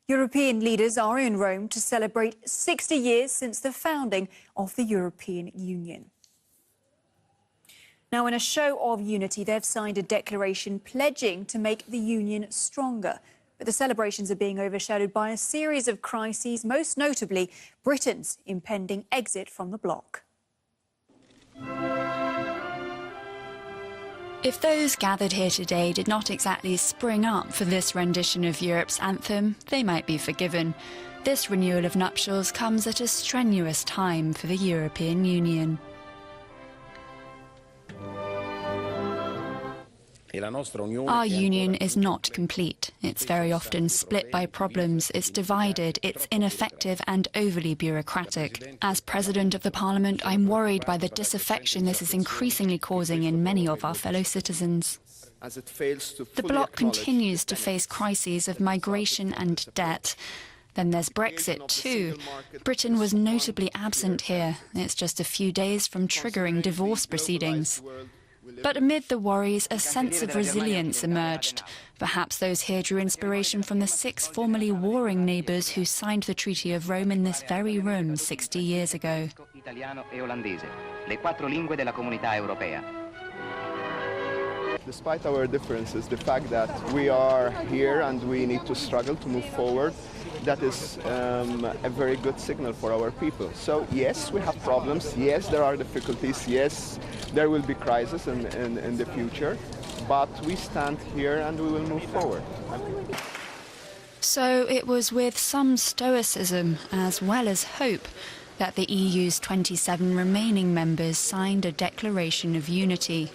European leaders are in Rome to celebrate 60 years since the founding of the European Union. Now, in a show of unity, they've signed a declaration pledging to make the Union stronger. But the celebrations are being overshadowed by a series of crises, most notably Britain's impending exit from the bloc. If those gathered here today did not exactly spring up for this rendition of Europe's anthem, they might be forgiven. This renewal of nuptials comes at a strenuous time for the European Union. Our union is not complete. It's very often split by problems, it's divided, it's ineffective and overly bureaucratic. As President of the Parliament, I'm worried by the disaffection this is increasingly causing in many of our fellow citizens. The bloc continues to face crises of migration and debt. Then there's Brexit too. Britain was notably absent here. It's just a few days from triggering divorce proceedings. But amid the worries, a sense of resilience emerged. Perhaps those here drew inspiration from the 6 formerly warring neighbours who signed the Treaty of Rome in this very room 60 years ago. Despite our differences, the fact that we are here and we need to struggle to move forward, that is a very good signal for our people. So yes, we have problems, yes, there are difficulties, yes, there will be crises in the future, but we stand here and we will move forward. So it was with some stoicism as well as hope that the EU's 27 remaining members signed a declaration of unity.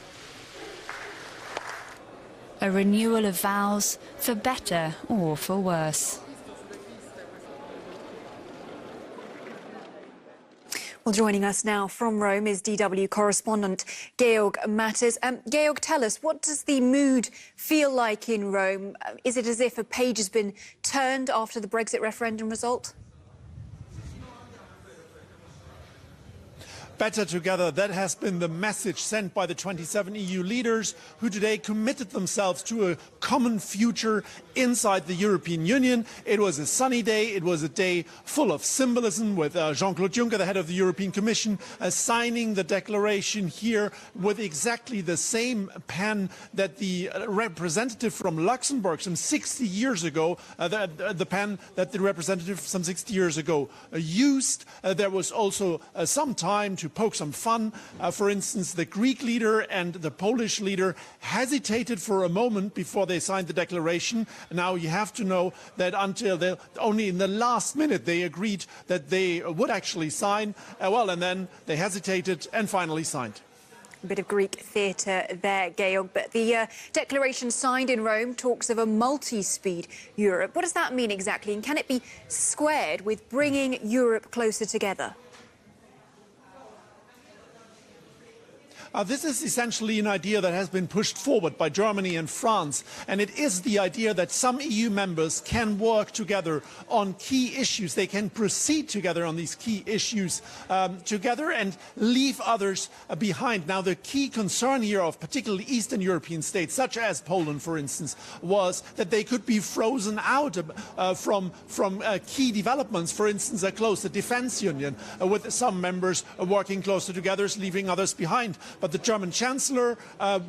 A renewal of vows for better or for worse. Well, joining us now from Rome is DW correspondent Georg Matters. Georg, tell us, what does the mood feel like in Rome? Is it as if a page has been turned after the Brexit referendum result? Better together, that has been the message sent by the 27 EU leaders who today committed themselves to a common future inside the European Union. It was a sunny day, it was a day full of symbolism with Jean-Claude Juncker, the head of the European Commission, signing the declaration here with exactly the same pen that the representative from Luxembourg some 60 years ago, the pen that the representative some 60 years ago used. There was also some time to poke some fun. For instance, the Greek leader and the Polish leader hesitated for a moment before they signed the declaration. Now you have to know that until only in the last minute they agreed that they would actually sign. And then they hesitated and finally signed. A bit of Greek theatre there, Georg. But the declaration signed in Rome talks of a multi-speed Europe. What does that mean exactly? And can it be squared with bringing Europe closer together? This is essentially an idea that has been pushed forward by Germany and France, and it is the idea that some EU members can work together on key issues. They can proceed together on these key issues together and leave others behind. Now, the key concern here of particularly Eastern European states, such as Poland, for instance, was that they could be frozen out from key developments. For instance, a closer defense union with some members working closer together, leaving others behind. But the German Chancellor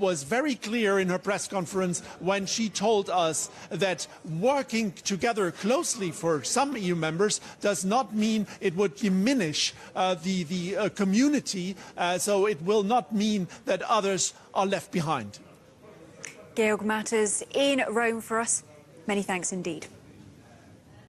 was very clear in her press conference when she told us that working together closely for some EU members does not mean it would diminish the community, so it will not mean that others are left behind. Georg Matters in Rome for us. Many thanks indeed.